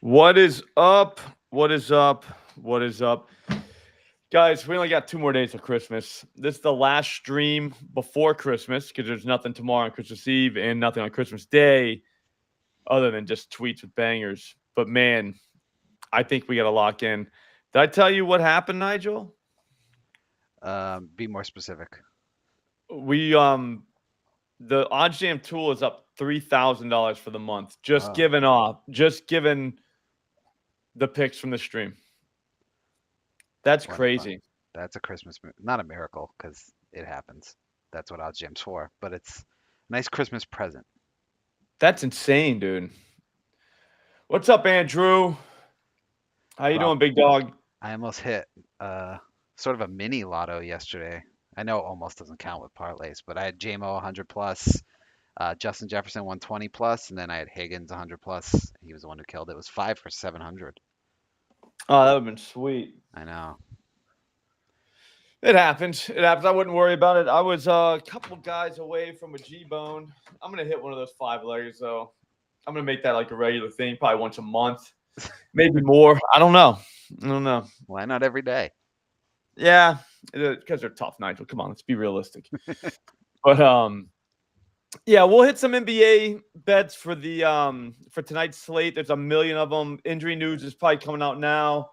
What is up? What is up? What is up? Guys, we only got 2 more days of Christmas. This is the last stream before Christmas because there's nothing tomorrow on Christmas Eve and nothing on Christmas Day other than just tweets with bangers. But man, I think we got to lock in. Did I tell you what happened, Nigel? Be more specific. We the OddsJam tool is up $3,000 for the month. Oh, Just given the picks from the stream. That's what fun. crazy. That's a not a miracle because it happens. That's what OddsJam's for. But it's a nice Christmas present. That's insane, dude. What's up, Andrew? How you Well, doing, big dog? I almost hit sort of a mini lotto yesterday. I know almost doesn't count with parlays, but I had JMO 100 plus, Justin Jefferson 120 plus, and then I had Higgins 100 plus. He was the one who killed it. It was 5 for 700. Oh, that would have been sweet. I know. It happens. It happens. I wouldn't worry about it. I was a couple guys away from a G-bone. I'm gonna hit one of those 5 leggers though. I'm gonna make that like a regular thing, probably once a month, maybe more. I don't know. I don't know. Why not every day? Yeah, because they're tough, Nigel. Come on, let's be realistic. But yeah, we'll hit some NBA bets for the for tonight's slate. There's a million of them. Injury news is probably coming out now.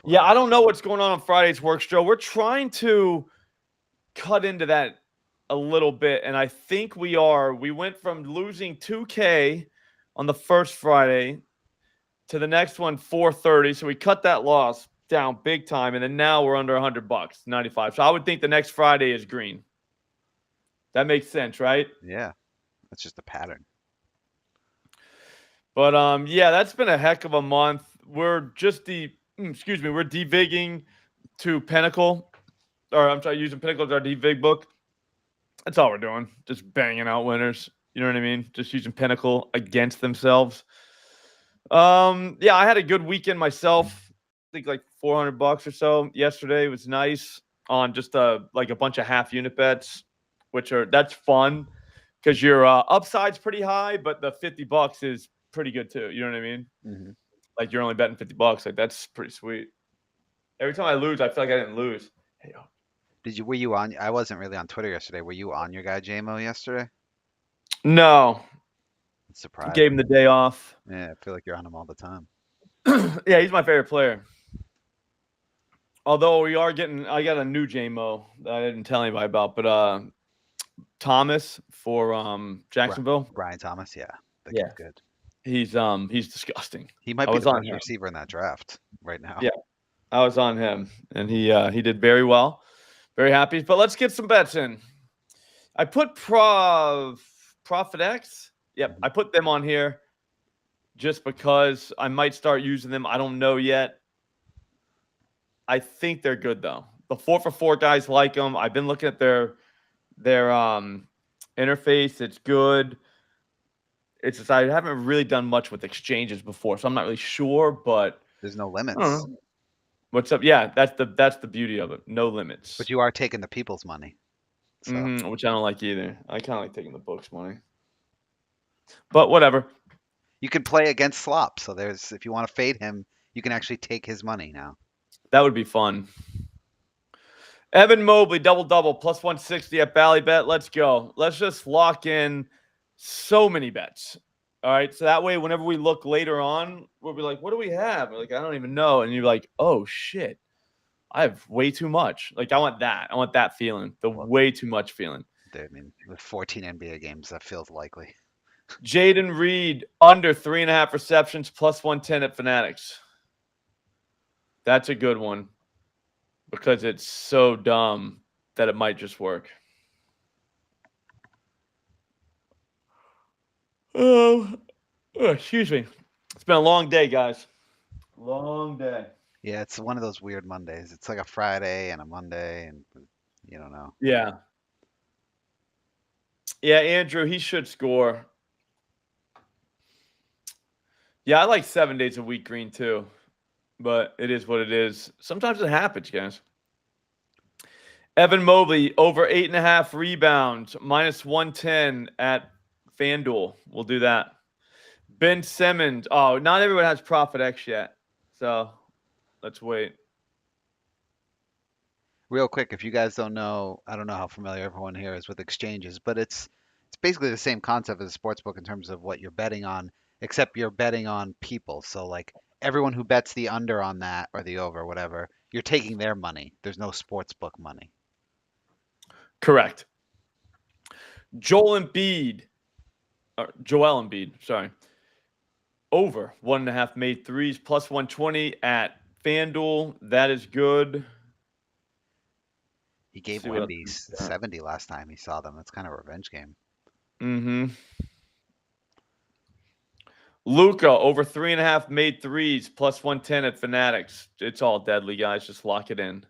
Yeah, I don't know what's going on Friday's works, Joe. We're trying to cut into that a little bit, and I think we are. We went from losing 2K on the first Friday to the next one 430, so we cut that loss down big time, and then now we're under $100, 95. So I would think the next Friday is green. That makes sense, right? Yeah, that's just a pattern. But yeah, that's been a heck of a month. We're just we're devigging to Pinnacle, or I'm sorry, using Pinnacle as our devig book. That's all we're doing. Just banging out winners. You know what I mean? Just using Pinnacle against themselves. Yeah, I had a good weekend myself. I think like $400 or so yesterday. It was nice on just like a bunch of half unit bets, that's fun because your upside's pretty high, but the $50 is pretty good too. You know what I mean? Hmm. Like you're only betting $50. Like that's pretty sweet. Every time I lose, I feel like I didn't lose. Hey, Were you on? I wasn't really on Twitter yesterday. Were you on your guy JMO yesterday? no, gave him Surprising. the day off. Yeah, I feel like you're on him all the time. Yeah, he's my favorite player. Although I got a new JMO that I didn't tell anybody about, but Thomas for Bri- Jacksonville. Brian Thomas, yeah, that Yeah, kid's good. he's disgusting. He might I be was the on best him. receiver in that draft right now. Yeah, I was on him, and he did very well. Very happy. But let's get some bets in. I put Profit X. Yep, Mhm. I put them on here just because I might start using them. I don't know yet. I think they're good though. The 4 for 4 guys like them. I've been looking at their interface. It's good. It's just I haven't really done much with exchanges before, so I'm not really sure. But There's no I don't limits, know what's up. Yeah, that's the beauty of it. No but limits. you are taking the people's money. So Which I don't like either. I kind of like taking the books money, but whatever. you can play against Slop. So there's if you want to fade him, you can actually take his money now. That would be fun. Evan Mobley, double double, plus 160 at Ballybet. Let's go. Let's just lock in so many bets. All right. So that way, whenever we look later on, we'll be like, what do we have? We're like, I don't even know. And you're like, oh, shit. I have way too much. Like, I want that. I want that feeling, the Well, way too much feeling. I mean, with 14 NBA games, that feels likely. Jaden Reed, under 3.5 receptions, plus 110 at Fanatics. That's a good one because it's so dumb that it might just work. Oh, excuse me. It's been a long day, guys. Long day. Yeah, it's one of those weird Mondays. It's like a Friday and a Monday, and you don't know. Yeah. Yeah, Andrew, he should score. Yeah, I like 7 days a week green too, but it is what it is. Sometimes it happens, guys. Evan Mobley, over 8.5 rebounds, minus 110 at FanDuel. We'll do that. Ben Simmons. Oh, not everyone has Profit X yet. So let's wait. Real quick, if you guys don't know, I don't know how familiar everyone here is with exchanges, but it's basically the same concept as a sports book in terms of what you're betting on, except you're betting on people. So like everyone who bets the under on that or the over, whatever, you're taking their money. There's no sports book money. Correct. Joel Embiid. Joel Embiid, sorry. Over 1.5 made threes, plus 120 at FanDuel. That is good. He gave See what Wemby 70 last time he saw them. That's kind of a revenge game. Mm-hmm. Luca over 3.5 made threes, plus 110 at Fanatics. It's all deadly, guys. Just lock it in.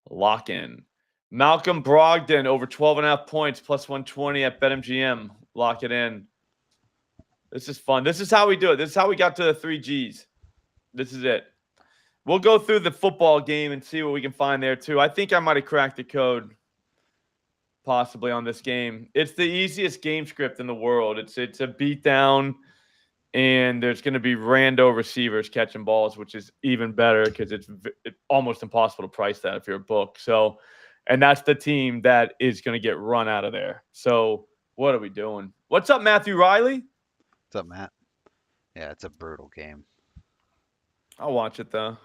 Lock in. Malcolm Brogdon over 12.5 points, plus 120 at BetMGM. Lock it in. This is fun. This is how we do it. This is how we got to the 3Gs. This is it. We'll go through the football game and see what we can find there, too. I think I might have cracked the code possibly on this game. It's the easiest game script in the world. It's a beatdown, and there's going to be rando receivers catching balls, which is even better because it's almost impossible to price that if you're a book. So, and that's the team that is going to get run out of there. So what are we doing? What's up, Matthew Riley? What's up, Matt? Yeah, it's a brutal game. I'll watch it, though.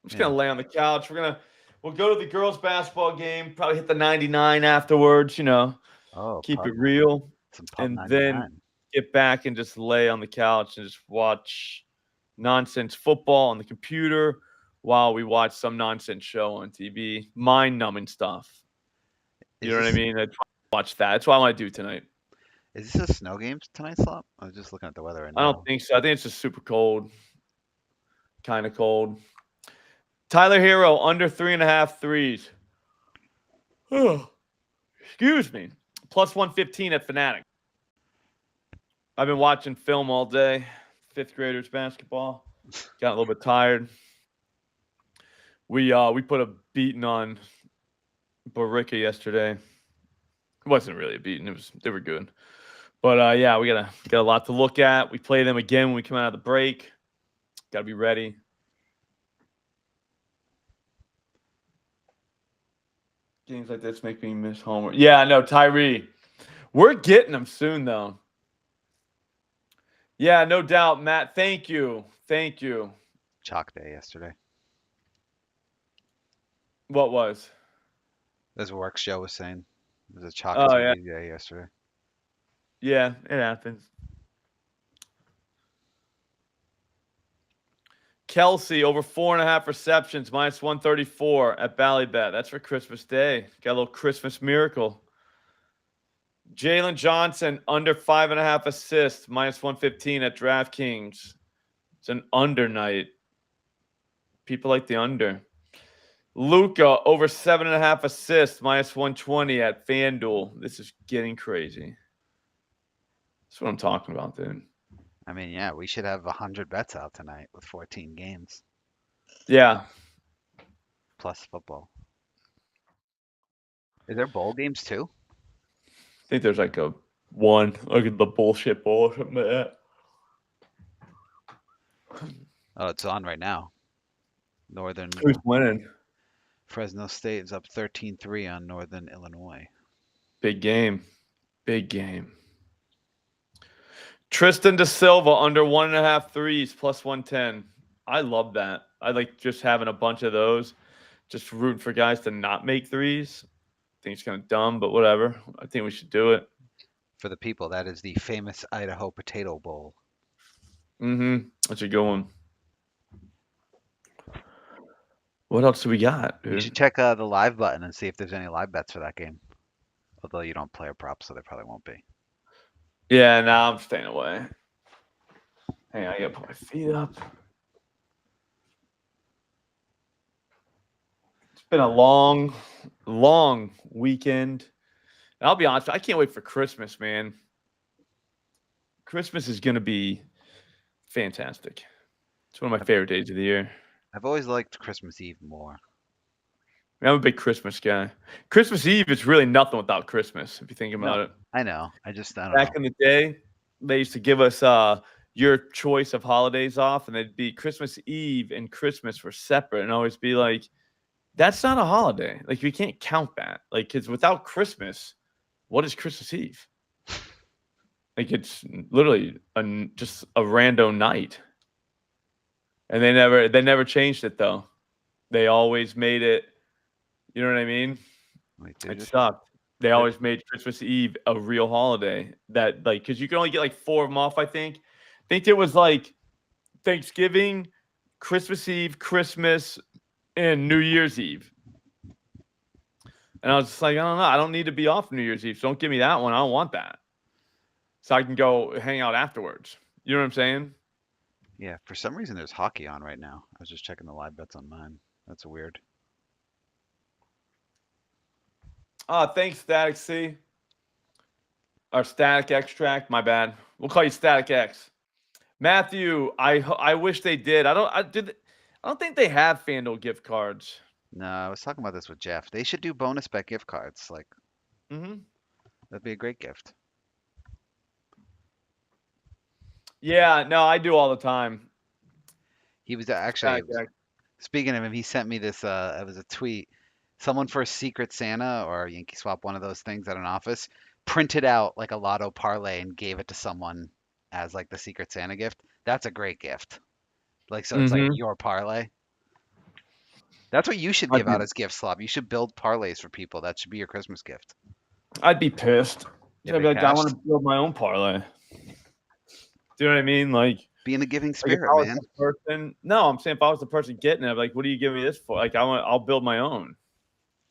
I'm just going to lay on the couch. We'll go to the girls' basketball game, probably hit the 99 afterwards, keep it real, and 99. then get back and just lay on the couch and just watch nonsense football on the computer while we watch some nonsense show on TV. Mind-numbing stuff. You know what I mean? I watch that. That's what I want to do tonight. Is this a snow game tonight, Slop? I was just looking at the weather right now. I don't think so. I think it's just super cold. Kind of cold. Tyler Hero, under 3.5 threes. Oh, excuse me. Plus 115 at Fanatic. I've been watching film all day. Fifth graders basketball. Got a little bit tired. We put a beating on Barica yesterday. It wasn't really a beating. They were good. But yeah, we got a lot to look at. We play them again when we come out of the break. Got to be ready. Games like this make me miss homework. Yeah, no, Tyree. We're getting them soon, though. Yeah, no doubt, Matt. Thank you. Thank you. Chalk day yesterday. What was? As Works Joe was saying. It was a chalk day yesterday. Yeah, it happens. Kelsey, over 4.5 receptions, minus 134 at Ballybet. That's for Christmas Day. Got a little Christmas miracle. Jalen Johnson, under 5.5 assists, minus 115 at DraftKings. It's an under night. People like the under. Luca, over 7.5 assists, minus 120 at FanDuel. This is getting crazy. That's what I'm talking about, dude. I mean, yeah, we should have 100 bets out tonight with 14 games. Yeah. Plus football. Is there bowl games too? I think there's like one. Look at the bullshit bowl or something like that. Oh, it's on right now. Northern. Who's winning? Fresno State is up 13-3 on Northern Illinois. Big game. Big game. Tristan Da Silva, under 1.5 threes, plus 110. I love that. I like just having a bunch of those. Just rooting for guys to not make threes. I think it's kind of dumb, but whatever. I think we should do it. For the people, that is the famous Idaho Potato Bowl. Mm-hmm. That's a good one. What else do we got, dude? You should check the live button and see if there's any live bets for that game. Although you don't play a prop, so there probably won't be. Yeah, now I'm staying away. Hey, I gotta put my feet up. It's been a long, long weekend. And I'll be honest, I can't wait for Christmas, man. Christmas is gonna be fantastic. It's one of my favorite days of the year. I've always liked Christmas Eve more. I'm a big Christmas guy. Christmas Eve is really nothing without Christmas, if you think about it. I know. I don't know. Back in the day, they used to give us your choice of holidays off, and they'd be Christmas Eve and Christmas were separate, and always be like, that's not a holiday. Like, we can't count that. Like, because without Christmas, what is Christmas Eve? Like, it's literally just a random night. And they never changed it though. They always made it. You know what I mean? Wait, It sucked. They always made Christmas Eve a real holiday. That like because you can only get like 4 of them off. I think it was like Thanksgiving, Christmas Eve, Christmas, and New Year's Eve. And I was just like, I don't know. I don't need to be off New Year's Eve. So don't give me that one. I don't want that. So I can go hang out afterwards. You know what I'm saying? Yeah, for some reason there's hockey on right now. I was just checking the live bets on mine. That's weird. Thanks, Static C. Or Static Extract. My bad. We'll call you Static X. Matthew, I wish they did. I don't think they have FanDuel gift cards. No, I was talking about this with Jeff. They should do bonus bet gift cards. Like, that'd be a great gift. Yeah, no, I do all the time. He was actually, speaking of him, he sent me this, it was a tweet. Someone for a Secret Santa or Yankee Swap, one of those things at an office, printed out like a lotto parlay and gave it to someone as like the Secret Santa gift. That's a great gift. Like, so it's like your parlay. That's what you should give out as gift, Slop. You should build parlays for people. That should be your Christmas gift. I'd be pissed. Yeah, I'd be like, I want to build my own parlay. Do you know what I mean? Like, be in a giving spirit, man. No, I'm saying if I was the person getting it, I'm like, what are you giving me this for? Like, I'll build my own.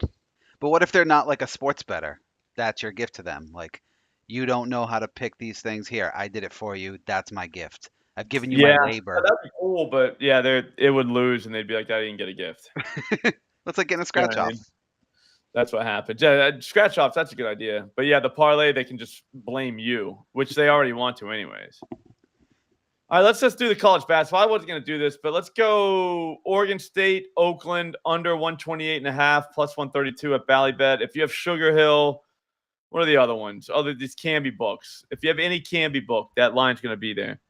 But what if they're not like a sports bettor? That's your gift to them. Like, you don't know how to pick these things. Here, I did it for you. That's my gift. I've given you my labor. That'd be cool, but yeah, it would lose, and they'd be like, I didn't get a gift. That's like getting a scratch off. I mean? That's what happens. Yeah, scratch offs, that's a good idea. But yeah, the parlay, they can just blame you, which they already want to anyways. All right, let's just do the college basketball. I wasn't going to do this, but let's go Oregon State, Oakland, under 128.5, plus 132 at Ballybet. If you have Sugar Hill, what are the other ones? These Canby books. If you have any Canby book, that line's going to be there.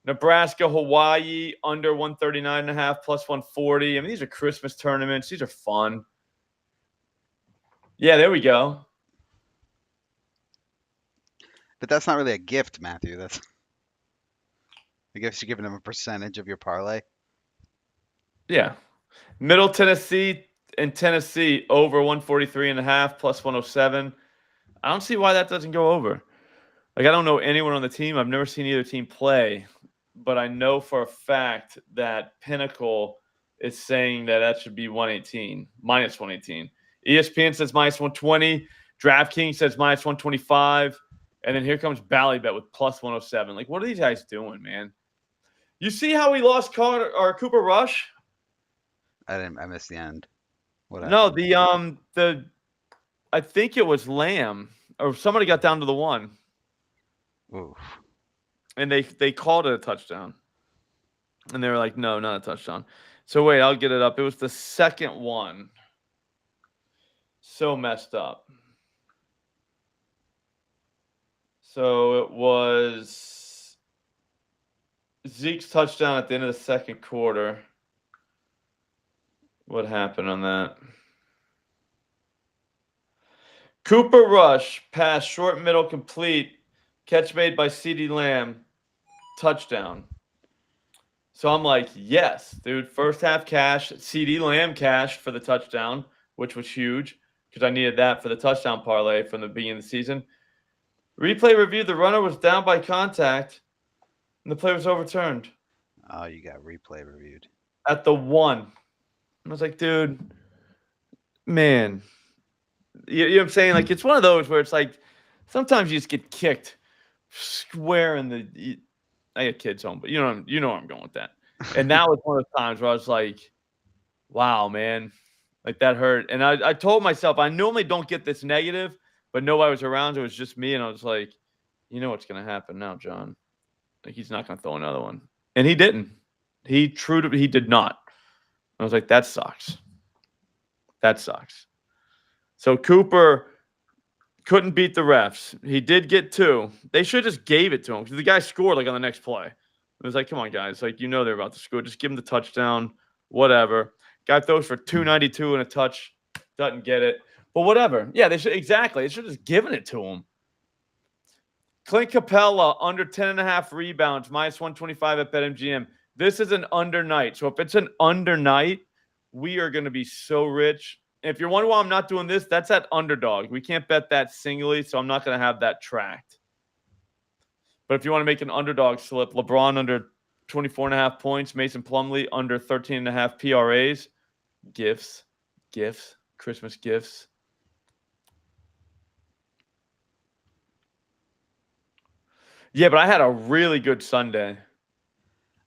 Nebraska, Hawaii, under 139.5, plus 140. I mean, these are Christmas tournaments. These are fun. Yeah, there we go. But that's not really a gift, Matthew. That's, I guess you're giving them a percentage of your parlay. Yeah. Middle Tennessee and Tennessee over 143.5, plus 107. I don't see why that doesn't go over. Like, I don't know anyone on the team. I've never seen either team play. But I know for a fact that Pinnacle is saying that should be 118, minus 118. ESPN says minus 120. DraftKings says minus 125. And then here comes Ballybet with plus 107. Like, what are these guys doing, man? You see how we lost Cooper Rush? I missed the end. What happened? No, I think it was Lamb or somebody got down to the one. Oof. And they called it a touchdown. And they were like, no, not a touchdown. So wait, I'll get it up. It was the second one. So messed up. So it was Zeke's touchdown at the end of the second quarter. What happened on that? Cooper Rush, pass, short, middle, complete. Catch made by CeeDee Lamb. Touchdown. So I'm like, yes, dude. First half cash. CeeDee Lamb cashed for the touchdown, which was huge because I needed that for the touchdown parlay from the beginning of the season. Replay review, the runner was down by contact, and the play was overturned. Oh, you got replay reviewed. At the one. I was like, dude, man. You know what I'm saying? Like, it's one of those where it's like sometimes you just get kicked square in the – I got kids home, but you know where I'm going with that. And that was one of those times where I was like, wow, man. Like, that hurt. And I told myself, I normally don't get this negative, but nobody was around. It was just me. And I was like, you know what's going to happen now, John. Like, he's not going to throw another one. And he didn't. He did not. I was like, that sucks. That sucks. So Cooper Couldn't beat the refs. He did get 2. They should have just gave it to him because the guy scored like on the next play. It was like, come on, guys. Like, you know they're about to score. Just give him the touchdown. Whatever. Guy throws for 292 and a touch. Doesn't get it. But whatever. Yeah, they should exactly. They should have just given it to him. Clint Capella under 10.5 rebounds, minus 125 at BetMGM. This is an under night. So if it's an under night, we are going to be so rich. If you're wondering why I'm not doing this, that's at underdog. We can't bet that singly, so I'm not going to have that tracked. But if you want to make an underdog slip, LeBron under 24.5 points, Mason Plumlee under 13.5 PRAs, gifts, Christmas gifts. Yeah, but I had a really good Sunday.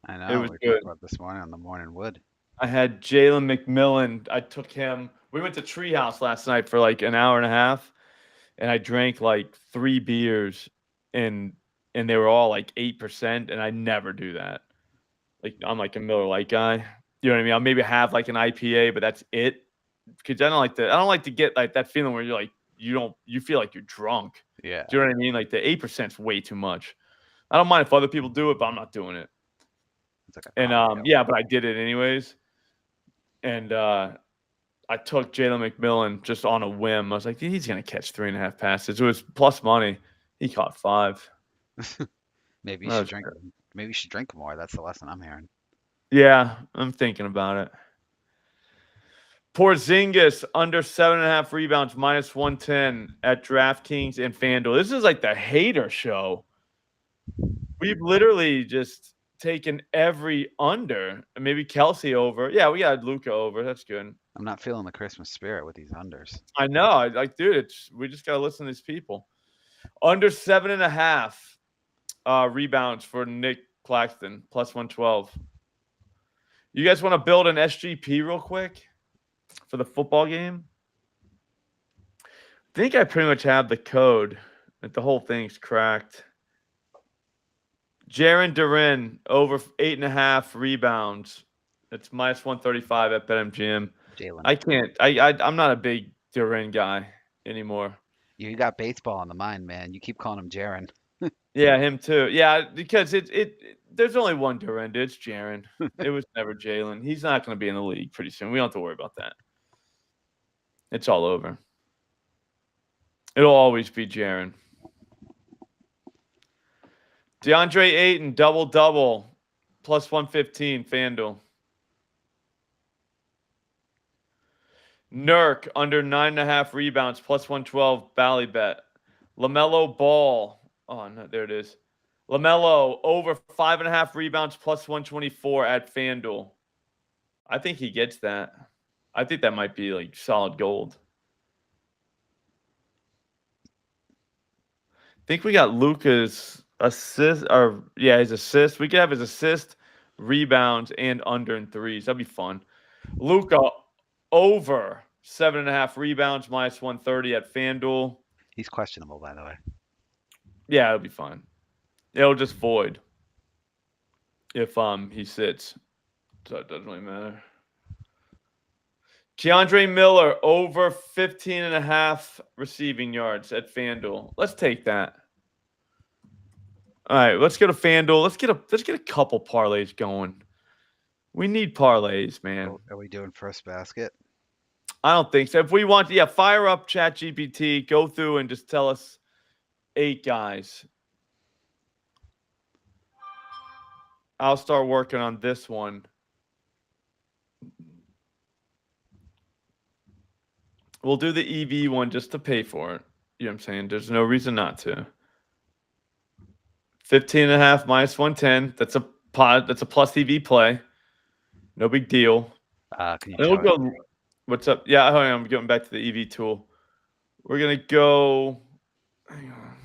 I know. It was We good. talked about this morning on the Morning Wood. I had Jalen McMillan. I took him. We went to Treehouse last night for like an hour and a half, and I drank like 3 beers, and they were all like 8%, and I never do that. Like I'm like a Miller Lite guy. You know what I mean? I'll maybe have like an IPA, but that's it. Because I don't like to get like that feeling where you're like you feel like you're drunk. Yeah. Do you know what I mean? Like the 8% is way too much. I don't mind if other people do it, but I'm not doing it. It's like a And cocktail. yeah, but I did it anyways. And I took Jalen McMillan just on a whim. I was like, he's gonna catch 3.5 passes. It was plus money. He caught 5. Maybe you That should was drink. good. Maybe you should drink more. That's the lesson I'm hearing. Yeah, I'm thinking about it. Porzingis under 7.5 rebounds, minus 110 at DraftKings and FanDuel. This is like the hater show. We've literally just taken every under. Maybe Kelsey over. Yeah, we got Luca over. That's good. I'm not feeling the Christmas spirit with these unders. I know. Dude, we just gotta listen to these people. Under 7.5 rebounds for Nick Claxton, plus 112. You guys want to build an SGP real quick for the football game? I think I pretty much have the code. Like the whole thing's cracked. Jaron Duran over 8.5 rebounds. It's minus 135 at BetMGM. Jalen. I can't. I'm not a big Duran guy anymore. You got baseball on the mind, man. You keep calling him Jaron. Yeah, him too. Yeah, because there's only one Duran. It's Jaron. It was never Jalen. He's not going to be in the league pretty soon. We don't have to worry about that. It's all over. It'll always be Jaron. DeAndre Ayton, double-double, plus 115, FanDuel. Nurk, under 9.5 rebounds, plus 112, Ballybet. LaMelo Ball. Oh, no, there it is. LaMelo, over 5.5 rebounds, plus 124 at FanDuel. I think he gets that. I think that might be like solid gold. I think we got Luka's assist, or yeah, his assist. We could have his assist, rebounds, and under in threes. That'd be fun. Luka over 7.5 rebounds, minus 130 at FanDuel. He's questionable, by the way. Yeah, it'll be fine. It'll just void if he sits. So it doesn't really matter. Keandre Miller over 15.5 receiving yards at FanDuel. Let's take that. All right, let's get a FanDuel. Let's get a couple parlays going. We need parlays, man. Are we doing first basket? I don't think so. If we want, yeah, fire up ChatGPT, go through and just tell us 8 guys. I'll start working on this one. We'll do the EV one just to pay for it. You know what I'm saying? There's no reason not to. 15.5 minus 110. That's a plus EV play. No big deal. Can you And show we'll it? go. What's up? Yeah, hold on, I'm getting back to the EV tool. We're gonna go. Hang on.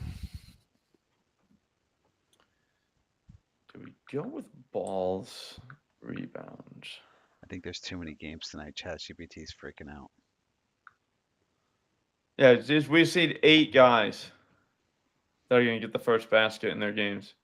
Do we go with balls, rebounds? I think there's too many games tonight. ChatGPT's freaking out. Yeah, it's just, we've seen 8 guys that are gonna get the first basket in their games.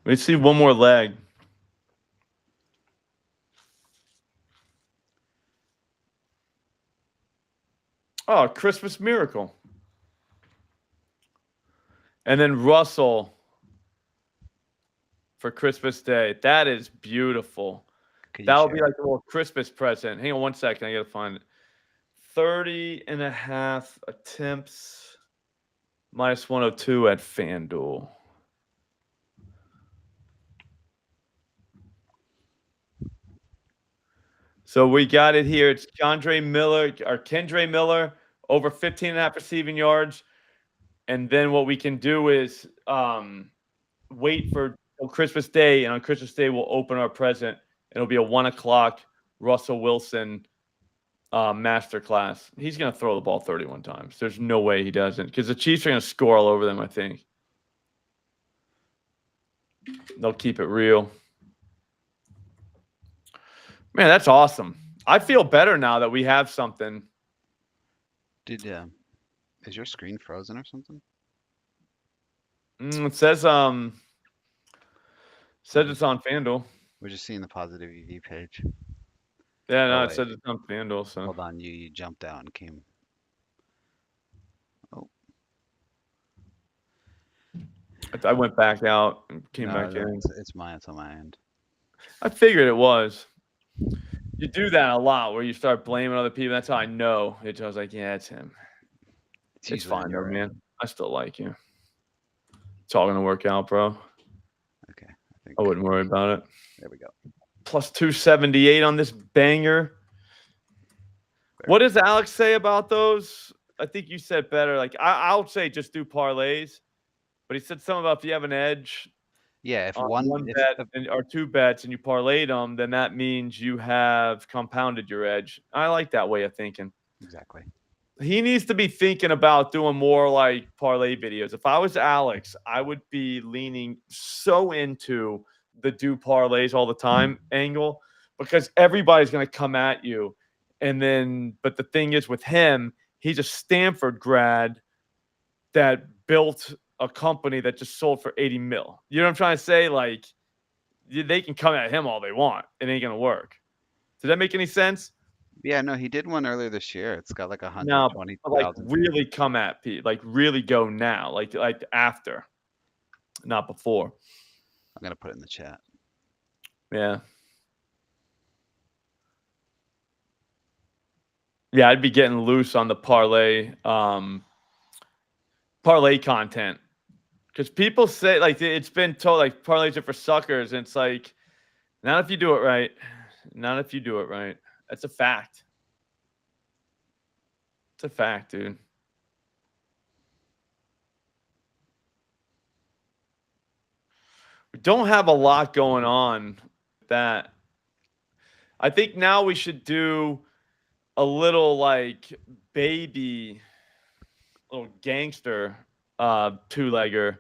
We see one more leg. Oh, Christmas Miracle. And then Russell for Christmas Day. That is beautiful. That'll be like a little Christmas present. Hang on one second. I got to find it. 30.5 attempts. Minus 102 at FanDuel. So we got it here. It's Kendre Miller over 15.5 receiving yards. And then what we can do is wait for Christmas Day. And on Christmas Day, we'll open our present. It'll be a 1 o'clock Russell Wilson Masterclass. He's going to throw the ball 31 times. There's no way he doesn't, because the Chiefs are going to score all over them, I think. They'll keep it real. Man, that's awesome. I feel better now that we have something. Is your screen frozen or something? It says it's on FanDuel. We're just seeing the positive EV page. Yeah, no, it says it's on FanDuel. So hold on, you jumped out and came. Oh, I went back out and came back in. It's mine. It's on my end. I figured it was. You do that a lot where you start blaming other people. That's how I know. I was like, yeah, it's him. It's fine though, man. I still like you. It's all going to work out, bro. Okay. I wouldn't worry about it. There we go. Plus 278 on this banger. What does Alex say about those? I think you said better. Like, I'll say just do parlays. But he said something about if you have an edge. Yeah, if one bet or two bets and you parlayed them, then that means you have compounded your edge. I like that way of thinking. Exactly. He needs to be thinking about doing more like parlay videos. If I was Alex, I would be leaning so into the do parlays all the time angle, because everybody's going to come at you. And then, but the thing is with him, he's a Stanford grad that built a company that just sold for 80 mil. You know what I'm trying to say? Like, they can come at him all they want. It ain't going to work. Does that make any sense? Yeah, no, he did one earlier this year. It's got like 120,000. No, like really come at Pete. Like really go now. Like after, not before. I'm going to put it in the chat. Yeah. Yeah, I'd be getting loose on the parlay content. Because people say, like, it's been told, like, parlays are for suckers. And it's like, not if you do it right. Not if you do it right. That's a fact. It's a fact, dude. We don't have a lot going on with that. I think now we should do a little, like, baby, little gangster two-legger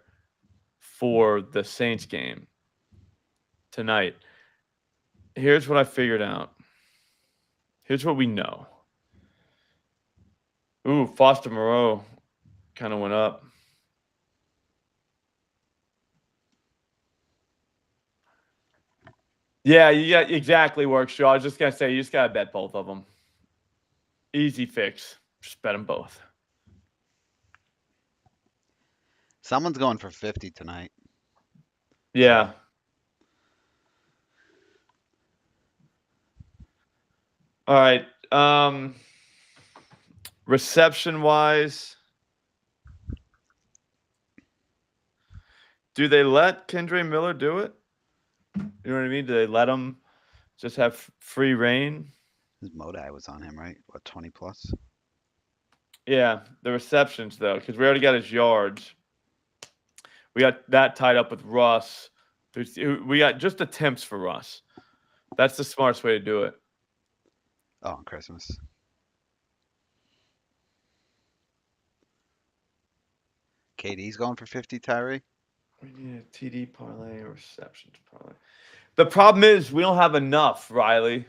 for the Saints game tonight. Here's what I figured out. Here's what we know. Ooh, Foster Moreau kind of went up. Yeah, exactly works, Joe. I was just going to say, you just got to bet both of them. Easy fix. Just bet them both. Someone's going for 50 tonight. Yeah. All right. Reception-wise, do they let Kendre Miller do it? You know what I mean? Do they let him just have free reign? His Modi was on him, right? What, 20 plus? Yeah, the receptions, though, because we already got his yards. We got that tied up with Russ. We got just attempts for Russ. That's the smartest way to do it. Oh, on Christmas. KD's going for 50, Tyree? We need a TD parlay or receptions parlay. The problem is we don't have enough, Riley,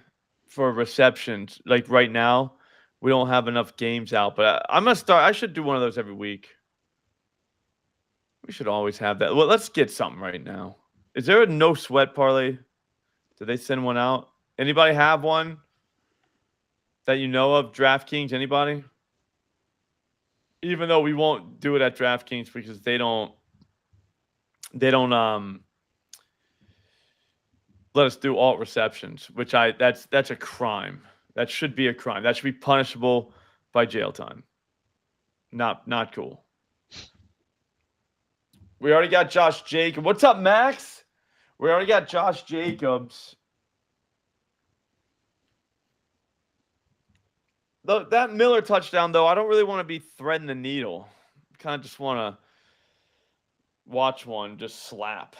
for receptions. Like right now, we don't have enough games out. But I'm gonna start. I should do one of those every week. We should always have that. Well, let's get something right now. Is there a no sweat parlay? Did they send one out? Anybody have one that you know of? DraftKings, anybody? Even though we won't do it at DraftKings because they don't let us do alt receptions, which that's a crime. That should be a crime. That should be punishable by jail time. Not cool. We already got Josh Jacobs. What's up, Max? We already got Josh Jacobs. That Miller touchdown, though, I don't really want to be threading the needle. I kind of just want to watch one just slap.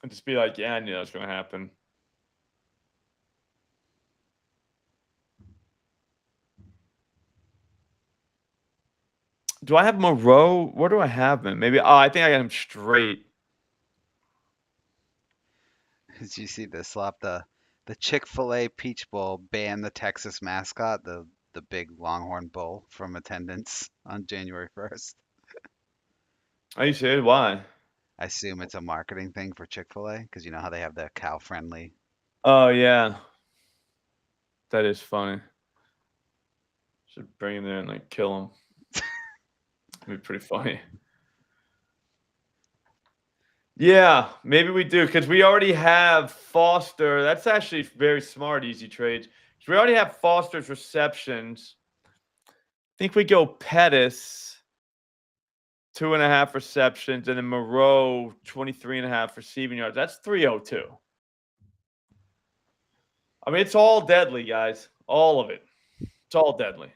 And just be like, yeah, I knew that was going to happen. Do I have Moreau? Where do I have him? Maybe. Oh, I think I got him straight. Did you see this, Slop? The Chick-fil-A Peach Bowl banned the Texas mascot, the big Longhorn bull, from attendance on January 1st. Are you serious? Why? I assume it's a marketing thing for Chick-fil-A because you know how they have the cow-friendly. Oh, yeah. That is funny. Should bring him there and like kill him. It'd be pretty funny. Yeah, maybe we do because we already have Foster. That's actually very smart, easy trades. We already have Foster's receptions. I think we go Pettis, 2.5 receptions, and then Moreau, 23.5 receiving yards. That's 302. I mean, it's all deadly, guys. All of it. It's all deadly.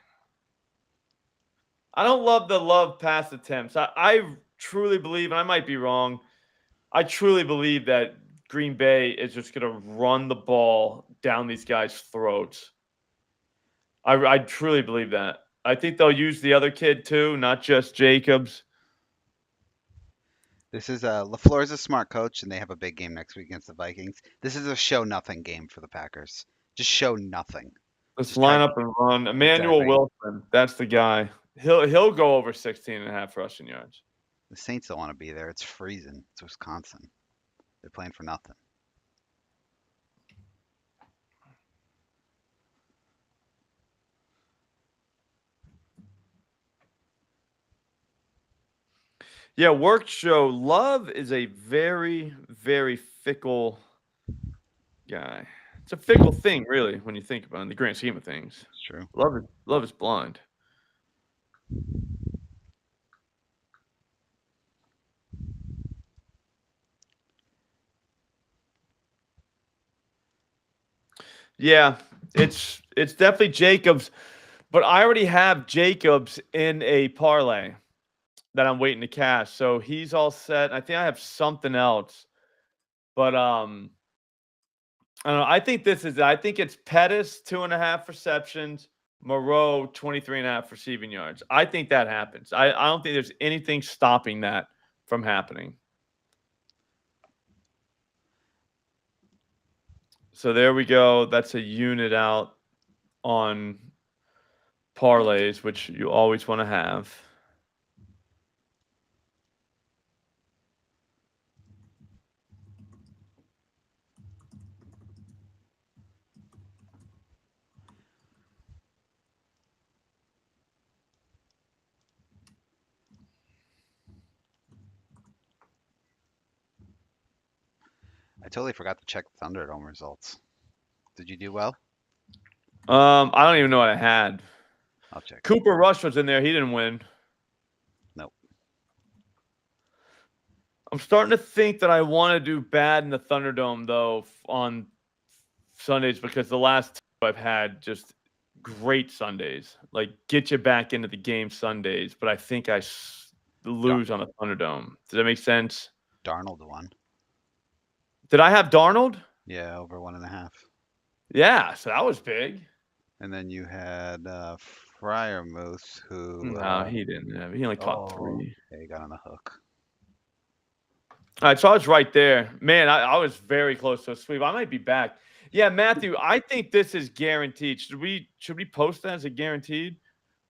I don't love the love pass attempts. I truly believe, and I might be wrong, I truly believe that Green Bay is just going to run the ball down these guys' throats. I truly believe that. I think they'll use the other kid too, not just Jacobs. This is LaFleur is a smart coach, and they have a big game next week against the Vikings. This is a show nothing game for the Packers. Just show nothing. Let's Just line try- up and run. Emmanuel Exactly. Wilson, that's the guy. He'll go over 16.5 rushing yards. The Saints don't want to be there. It's freezing. It's Wisconsin. They're playing for nothing. Yeah, work show. Love is a very, very fickle guy. It's a fickle thing, really, when you think about it in the grand scheme of things. It's true. Love is blind. Yeah, it's definitely Jacobs, but I already have Jacobs in a parlay that I'm waiting to cash. So he's all set. I think I have something else. But I don't know. I think it's Pettis, 2.5 receptions, Moreau, 23.5 receiving yards. I think that happens. I don't think there's anything stopping that from happening. So there we go. That's a unit out on parlays, which you always want to have. I totally forgot to check the Thunderdome results. Did you do well? I don't even know what I had. I'll check. Cooper Rush was in there. He didn't win. Nope. I'm starting to think that I want to do bad in the Thunderdome, though, on Sundays because the last two I've had just great Sundays. Like, get you back into the game Sundays. But I think I lose on the Thunderdome. Does that make sense? Darnold won. Did I have Darnold? Yeah, over 1.5. Yeah, so that was big. And then you had Fryer Moose, who No, he didn't have. He only caught 3. Yeah, he got on the hook. All right, so I was right there. Man, I was very close to a sweep. I might be back. Yeah, Matthew, I think this is guaranteed. Should we post that as a guaranteed?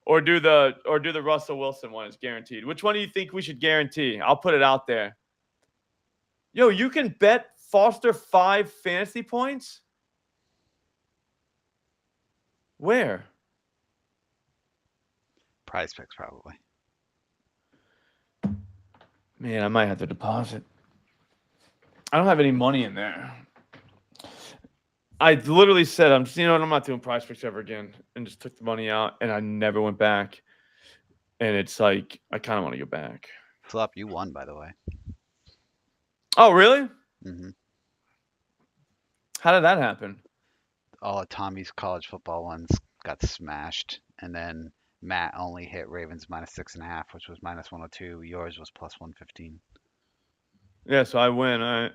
Or do the Russell Wilson one as guaranteed? Which one do you think we should guarantee? I'll put it out there. Yo, you can bet Foster 5 fantasy points? Where? Prize picks probably. Man, I might have to deposit. I don't have any money in there. I literally said, I'm not doing prize picks ever again, and just took the money out, and I never went back. And it's like, I kind of want to go back. Slop, you won, by the way. Oh, really? Mm-hmm. How did that happen? All of Tommy's college football ones got smashed, and then Matt only hit Ravens -6.5, which was -102. Yours was +115. Yeah, so I win. All right.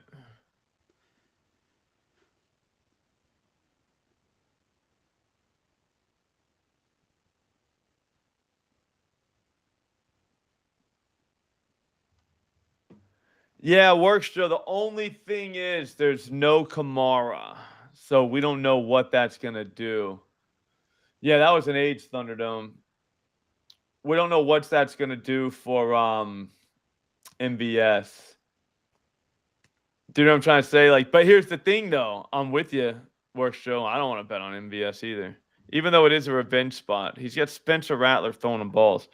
Yeah, works, Joe. The only thing is there's no Kamara. So we don't know what that's going to do. Yeah, that was an AIDS Thunderdome. We don't know what that's going to do for MVS. Do you know what I'm trying to say? Like, but here's the thing, though. I'm with you, Works, Joe. I don't want to bet on MVS either. Even though it is a revenge spot. He's got Spencer Rattler throwing him balls.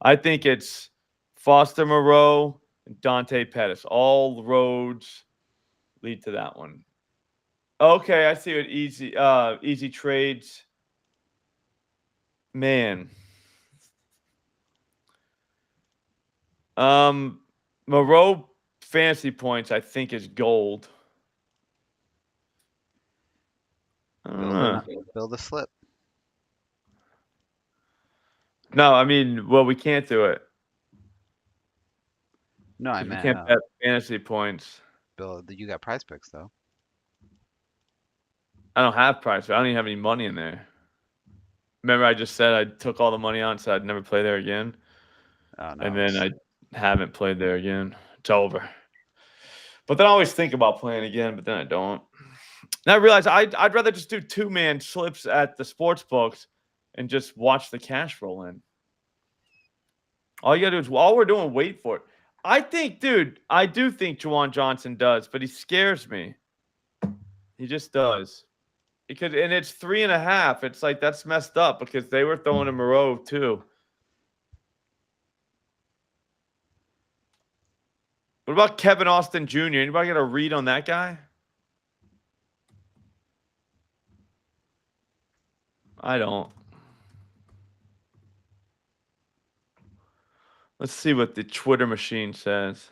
I think it's Foster Moreau and Dante Pettis. All roads lead to that one. Okay, I see it. Easy trades. Man. Moreau fantasy points, I think, is gold. Build a slip. No, I mean, well, we can't do it. No, I We meant can't bet fantasy points. build. You got prize picks though. I don't have price. I don't even have any money in there. Remember, I just said I took all the money on, so I'd never play there again. Oh no. And then I haven't played there again. It's over. But then I always think about playing again, but then I don't. And I realize I'd rather just do 2-man slips at the sports books and just watch the cash roll in. All you gotta do is all we're doing, wait for it. I think, dude, I do think Juwan Johnson does, but he scares me. He just does. And it's 3.5. It's like that's messed up because they were throwing a Moreau too. What about Kevin Austin Jr.? Anybody got a read on that guy? I don't. Let's see what the Twitter machine says.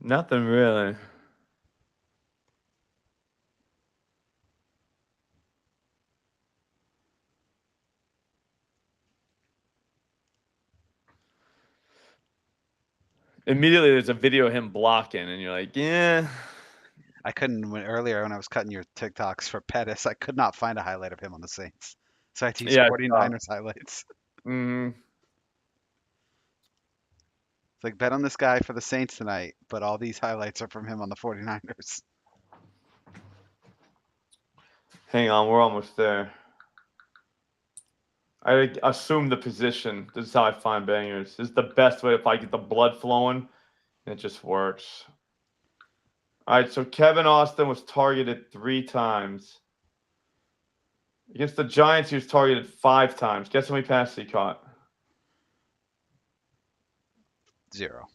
Nothing really. Immediately there's a video of him blocking, and you're like, yeah. I couldn't earlier when I was cutting your TikToks for Pettis. I could not find a highlight of him on the Saints, so I had to use 49ers highlights. Mm-hmm. It's like bet on this guy for the Saints tonight, but all these highlights are from him on the 49ers. Hang on, we're almost there. I assume the position. This is how I find bangers. This is the best way if I get the blood flowing, and it just works. All right, so Kevin Austin was targeted 3 times. Against the Giants, he was targeted 5 times. Guess how many passes he caught? 0.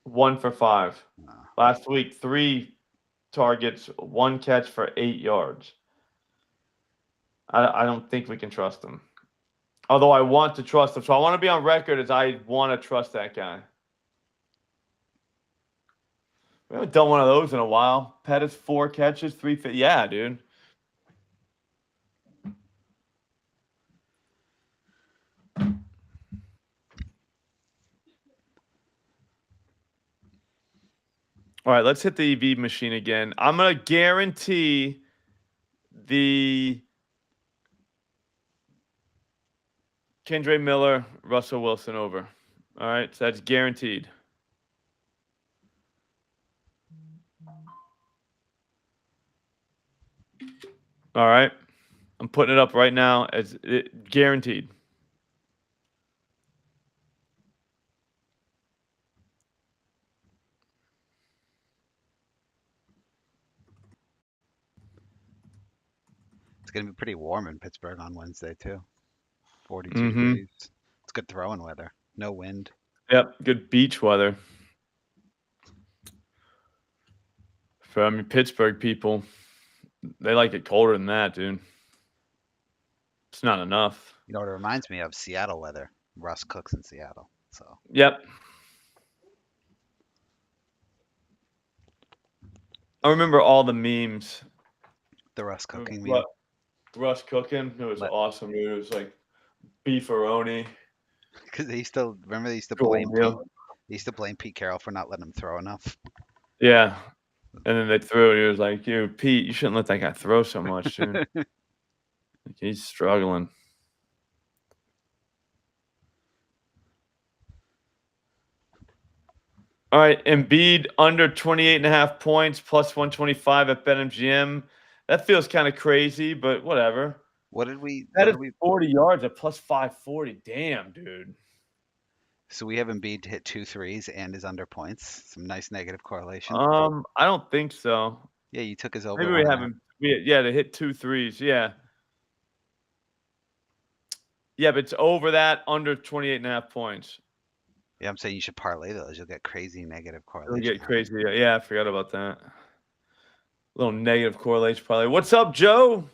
1 for 5. No. Last week, 3 targets, 1 catch for 8 yards. I don't think we can trust him. Although I want to trust him. So I want to be on record as I want to trust that guy. We haven't done one of those in a while. Pettis 4 catches, 3 fit. Yeah, dude. All right, let's hit the EV machine again. I'm going to guarantee the Kendre Miller, Russell Wilson over. All right, so that's guaranteed. All right, I'm putting it up right now as guaranteed. It's going to be pretty warm in Pittsburgh on Wednesday, too. 42 Mhm. degrees. It's good throwing weather. No wind. Yep, good beach weather. For Pittsburgh people, they like it colder than that, dude. It's not enough. You know what it reminds me of? Seattle weather. Russ cooks in Seattle. So Yep. I remember all the memes. the Russ cooking Ru- meme. Russ cooking. It was Let- awesome, dude. It was like beefaroni. Because they used to remember they used to Cool blame meal. Pete Carroll for not letting him throw enough. Yeah. And then they threw it. He was like, "Dude, Pete, you shouldn't let that guy throw so much, dude. Like, he's struggling." All right, Embiid under 28.5 points, plus 125 at BetMGM. That feels kind of crazy, but whatever. What did we? That is 40 yards at plus 540. Damn, dude. So we have Embiid to hit 2 threes and is under points. Some nice negative correlation. I don't think so. Yeah, you took his over. Maybe we haven't. Yeah, to hit 2 threes. Yeah. Yeah, but it's over that, under 28.5 points. Yeah, I'm saying you should parlay those. You'll get crazy negative It'll correlation. get crazy. Yeah, I forgot about that. Little negative correlation probably. What's up, Joe?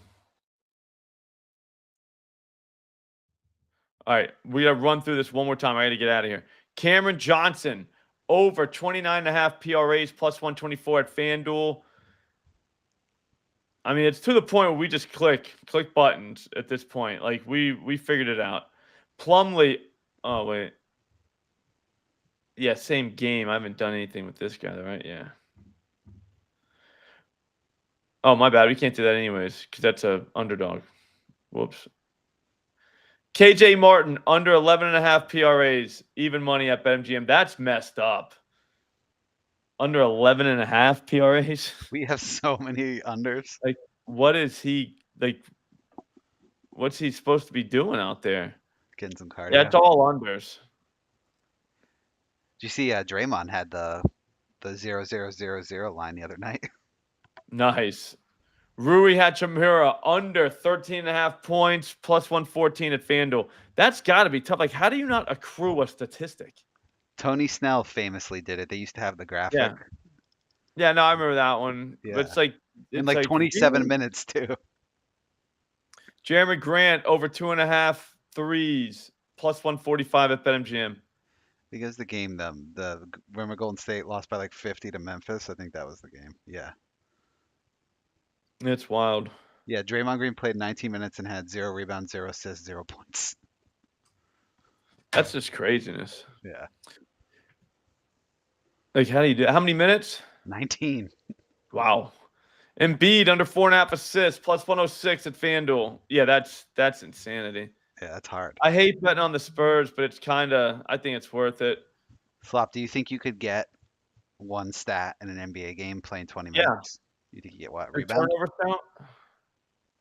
All right, we got to run through this one more time. I got to get out of here. Cameron Johnson, over 29.5 PRAs, plus 124 at FanDuel. I mean, it's to the point where we just click buttons at this point. Like, we figured it out. Plumlee, oh, wait. Yeah, same game. I haven't done anything with this guy, right? Yeah. Oh, my bad. We can't do that anyways because that's a underdog. Whoops. KJ Martin, under 11.5 PRAs, even money at BetMGM. That's messed up. Under 11.5 PRAs? We have so many unders. Like, what is he, like, what's he supposed to be doing out there? Getting some cardio. Yeah, it's all unders. Did you see Draymond had the 0-0-0-0 line the other night? Nice. Rui Hachimura, under 13.5 points, plus 114 at FanDuel. That's got to be tough. Like, how do you not accrue a statistic? Tony Snell famously did it. They used to have the graphic. Yeah. Yeah, no, I remember that one. Yeah. But it's like in like 27 minutes too. Jeremy Grant, over 2.5 threes, plus 145 at BetMGM. Because the game, the remember Golden State lost by like 50 to Memphis. I think that was the game. Yeah. It's wild. Yeah, Draymond Green played 19 minutes and had 0 rebounds, 0 assists, 0 points. That's just craziness. Yeah. Like, how do you do? How many minutes? 19. Wow. Embiid, under 4.5 assists, plus 106 at FanDuel. Yeah, that's insanity. Yeah, that's hard. I hate betting on the Spurs, but it's I think it's worth it. Slop, do you think you could get one stat in an NBA game playing 20 Yeah. minutes? You think you get what? A Rebound? turnover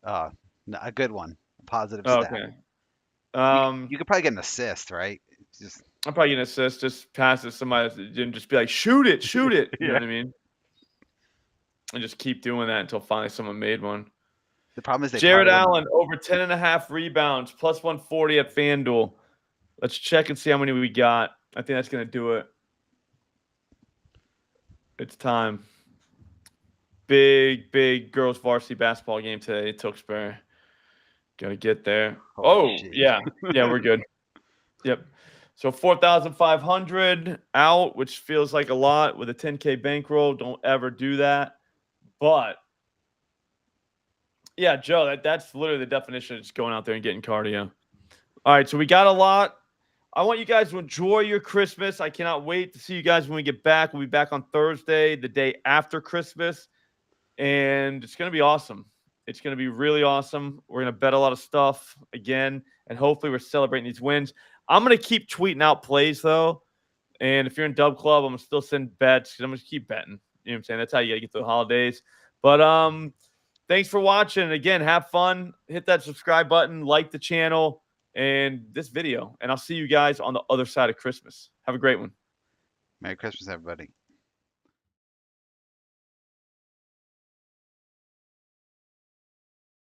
count? A good one. A positive Oh, stat. okay. You could probably get an assist, right? Just I'm probably gonna assist, just pass it to somebody and just be like, shoot it. You know Yeah. what I mean? And just keep doing that until finally someone made one. the problem is Jared Allen, over 10.5 rebounds, plus 140 at FanDuel. Let's check and see how many we got. I think that's gonna do it. It's time. Big girls varsity basketball game today at Tewksbury. Gotta get there. Holy shit. Yeah, we're good. Yep. So 4,500 out, which feels like a lot with a 10K bankroll. Don't ever do that. But yeah, Joe, that's literally the definition of just going out there and getting cardio. All right, so we got a lot. I want you guys to enjoy your Christmas. I cannot wait to see you guys when we get back. We'll be back on Thursday, the day after Christmas, and it's going to be awesome. It's going to be really awesome. We're going to bet a lot of stuff again, and hopefully we're celebrating these wins. I'm going to keep tweeting out plays, though. And if you're in Dub Club, I'm going to still send bets because I'm going to keep betting. You know what I'm saying? That's how you got to get through the holidays. But thanks for watching. And again, have fun. Hit that subscribe button, like the channel and this video. And I'll see you guys on the other side of Christmas. Have a great one. Merry Christmas, everybody.